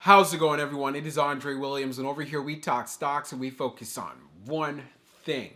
How's it going, everyone? It is Andre Williams, and over here we talk stocks and we focus on one thing.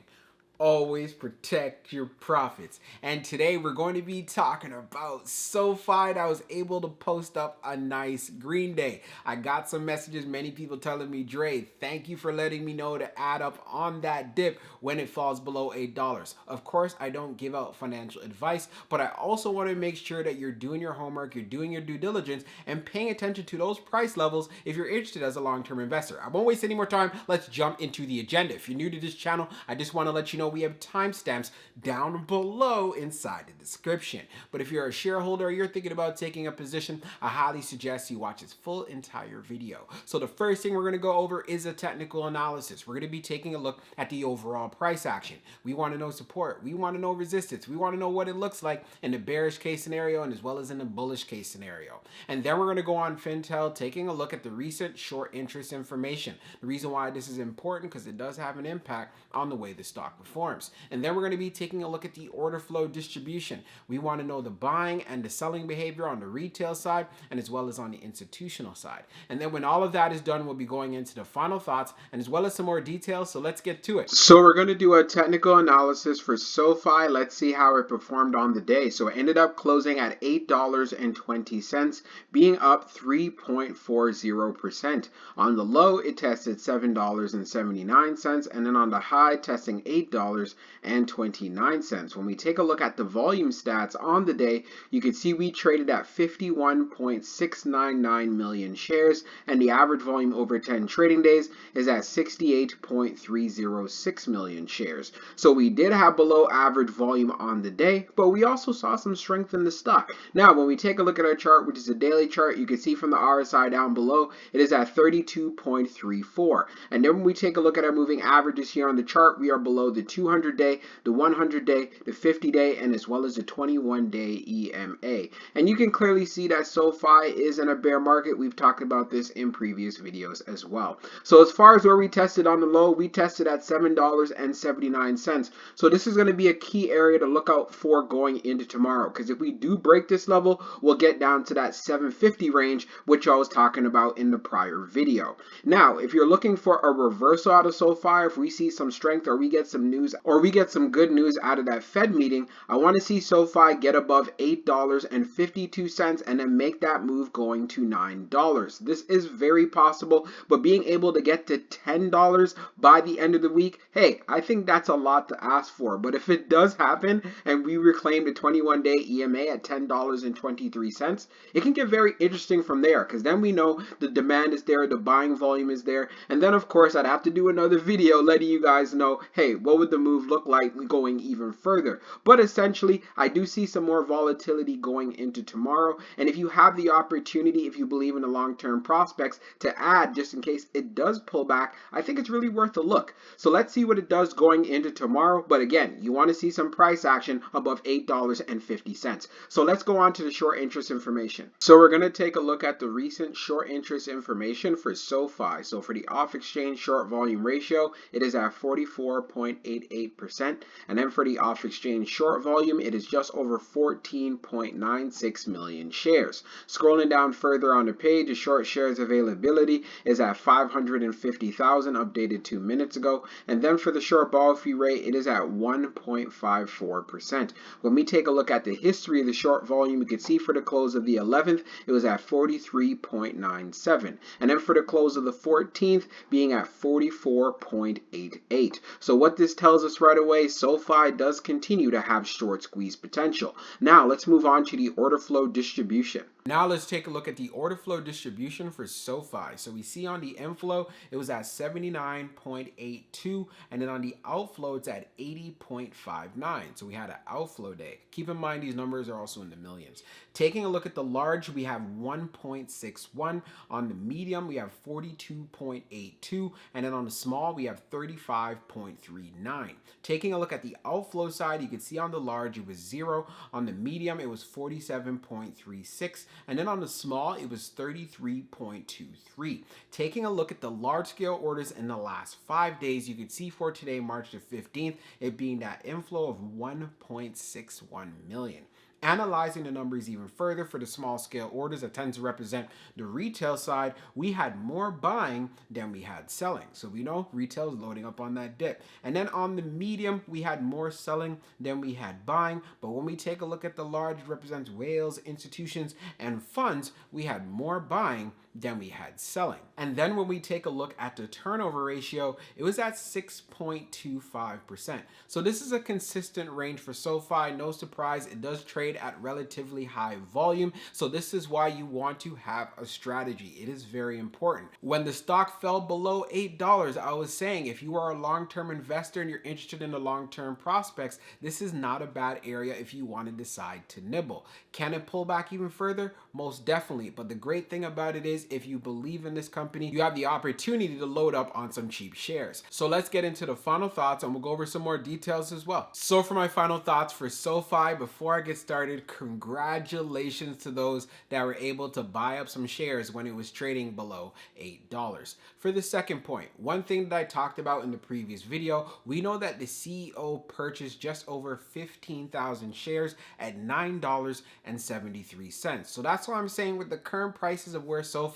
Always protect your profits. And today we're going to be talking about SoFi. I was able to post up a nice green day. I got some messages, many people telling me, Dre, thank you for letting me know to add up on that dip when it falls below $8. Of course, I don't give out financial advice, but I also want to make sure that you're doing your homework, you're doing your due diligence, and paying attention to those price levels if you're interested as a long-term investor. I won't waste any more time. Let's jump into the agenda. If you're new to this channel, I just want to let you know we have timestamps down below inside the description. But if you're a shareholder or you're thinking about taking a position, I highly suggest you watch this full entire video. So the first thing we're going to go over is a technical analysis. We're going to be taking a look at the overall price action. We want to know support. We want to know resistance. We want to know what it looks like in the bearish case scenario and as well as in the bullish case scenario. And then we're going to go on Fintel, taking a look at the recent short interest information. The reason why this is important because it does have an impact on the way the stock performs. And then we're going to be taking a look at the order flow distribution. We want to know the buying and the selling behavior on the retail side and as well as on the institutional side. And then when all of that is done, we'll be going into the final thoughts and as well as some more details. So let's get to it. So we're going to do a technical analysis for SoFi. Let's see how it performed on the day. So it ended up closing at $8.20, being up 3.40%. On the low, it tested $7.79, and then on the high, testing $8.29. When we take a look at the volume stats on the day, you can see we traded at 51.699 million shares, and the average volume over 10 trading days is at 68.306 million shares. So we did have below average volume on the day, but we also saw some strength in the stock. Now, when we take a look at our chart, which is a daily chart, you can see from the RSI down below, it is at 32.34. And then when we take a look at our moving averages here on the chart, we are below the 200-day, the 100-day, the 50-day, and as well as the 21-day EMA. And you can clearly see that SoFi is in a bear market. We've talked about this in previous videos as well. So as far as where we tested on the low, we tested at $7.79. So this is going to be a key area to look out for going into tomorrow, because if we do break this level, we'll get down to that $7.50 range, which I was talking about in the prior video. Now, if you're looking for a reversal out of SoFi, if we see some strength or we get some news or we get some good news out of that Fed meeting, I want to see SoFi get above $8.52 and then make that move going to $9. This is very possible, but being able to get to $10 by the end of the week, hey, I think that's a lot to ask for. But if it does happen and we reclaim the 21-day EMA at $10.23, it can get very interesting from there, because then we know the demand is there, the buying volume is there, and then of course I'd have to do another video letting you guys know, hey, what would the move look like going even further. But essentially, I do see some more volatility going into tomorrow, and if you have the opportunity, if you believe in the long-term prospects, to add just in case it does pull back, I think it's really worth a look. So let's see what it does going into tomorrow. But again, you want to see some price action above $8.50. So let's go on to the short interest information. So we're going to take a look at the recent short interest information for SoFi. So for the off-exchange short volume ratio, it is at 44.88%. And then for the off-exchange short volume, it is just over 14.96 million shares. Scrolling down further on the page, the short shares availability is at 550,000, updated 2 minutes ago. And then for the short borrow fee rate, it is at 1.54%. When we take a look at the history of the short volume, you can see for the close of the 11th, it was at 43.97. And then for the close of the 14th, being at 44.88. So what this tells us right away, SoFi does continue to have short squeeze potential. Now let's move on to the order flow distribution. Now let's take a look at the order flow distribution for SoFi. So we see on the inflow, it was at 79.82, and then on the outflow, it's at 80.59. So we had an outflow day. Keep in mind, these numbers are also in the millions. Taking a look at the large, we have 1.61. On the medium, we have 42.82, and then on the small, we have 35.39. Taking a look at the outflow side, you can see on the large, it was 0. On the medium, it was 47.36. And then on the small, it was 33.23. Taking a look at the large scale orders in the last 5 days, you can see for today, March the 15th, it being that inflow of 1.61 million. Analyzing the numbers even further for the small scale orders that tend to represent the retail side, we had more buying than we had selling. So we know retail is loading up on that dip. And then on the medium, we had more selling than we had buying. But when we take a look at the large, it represents whales, institutions, and funds, we had more buying than we had selling. And then when we take a look at the turnover ratio, it was at 6.25%. So this is a consistent range for SoFi. No surprise, it does trade at relatively high volume. So this is why you want to have a strategy. It is very important. When the stock fell below $8, I was saying if you are a long-term investor and you're interested in the long-term prospects, this is not a bad area if you want to decide to nibble. Can it pull back even further? Most definitely. But the great thing about it is if you believe in this company, you have the opportunity to load up on some cheap shares. So let's get into the final thoughts and we'll go over some more details as well. So for my final thoughts for SoFi, before I get started, congratulations to those that were able to buy up some shares when it was trading below $8. For the second point, one thing that I talked about in the previous video, we know that the CEO purchased just over 15,000 shares at $9.73. So that's why I'm saying with the current prices of where SoFi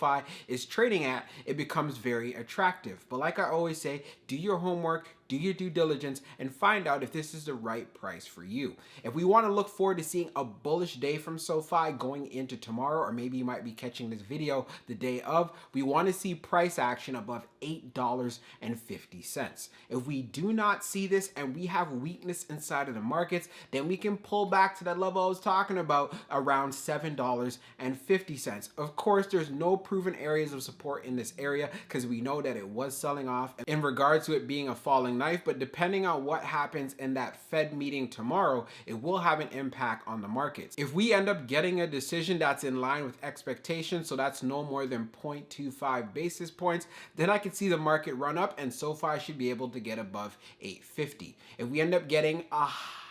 is trading at, it becomes very attractive. But like I always say, do your homework, do your due diligence, and find out if this is the right price for you. If we want to look forward to seeing a bullish day from SoFi going into tomorrow, or maybe you might be catching this video the day of, we want to see price action above $8.50. If we do not see this and we have weakness inside of the markets, then we can pull back to that level I was talking about, around $7.50. Of course, there's no proven areas of support in this area because we know that it was selling off in regards to it being a falling knife, but depending on what happens in that Fed meeting tomorrow, it will have an impact on the markets. If we end up getting a decision that's in line with expectations, so that's no more than 0.25 basis points, then I can see the market run up and SoFi should be able to get above 850. If we end up getting a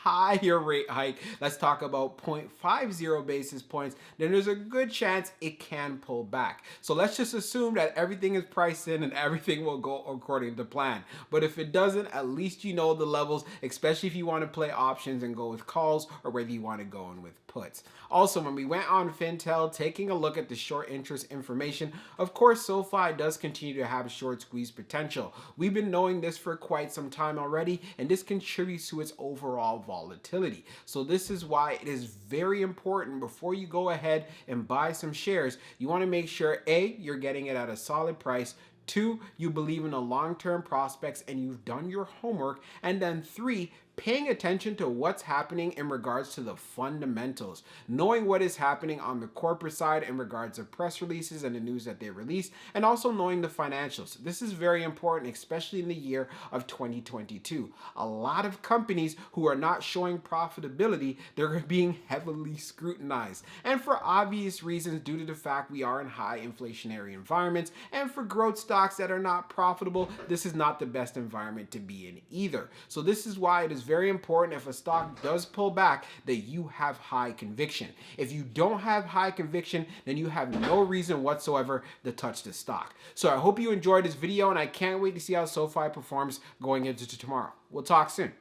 higher rate hike, let's talk about 0.50 basis points, then there's a good chance it can pull back. So let's just assume that everything is priced in and everything will go according to plan. But if it doesn't, at least you know the levels, especially if you want to play options and go with calls or whether you want to go in with puts. Also, when we went on Fintel, taking a look at the short interest information, of course, SoFi does continue to have short squeeze potential. We've been knowing this for quite some time already, and this contributes to its overall volatility. So this is why it is very important before you go ahead and buy some shares, you want to make sure A, you're getting it at a solid price, 2, you believe in the long-term prospects and you've done your homework, and then 3, paying attention to what's happening in regards to the fundamentals, knowing what is happening on the corporate side in regards to press releases and the news that they release, and also knowing the financials. This is very important, especially in the year of 2022. A lot of companies who are not showing profitability, they're being heavily scrutinized. And for obvious reasons, due to the fact we are in high inflationary environments, and for growth stocks that are not profitable, this is not the best environment to be in either. So this is why it is very important if a stock does pull back that you have high conviction. If you don't have high conviction, then you have no reason whatsoever to touch the stock. So I hope you enjoyed this video and I can't wait to see how SoFi performs going into tomorrow. We'll talk soon.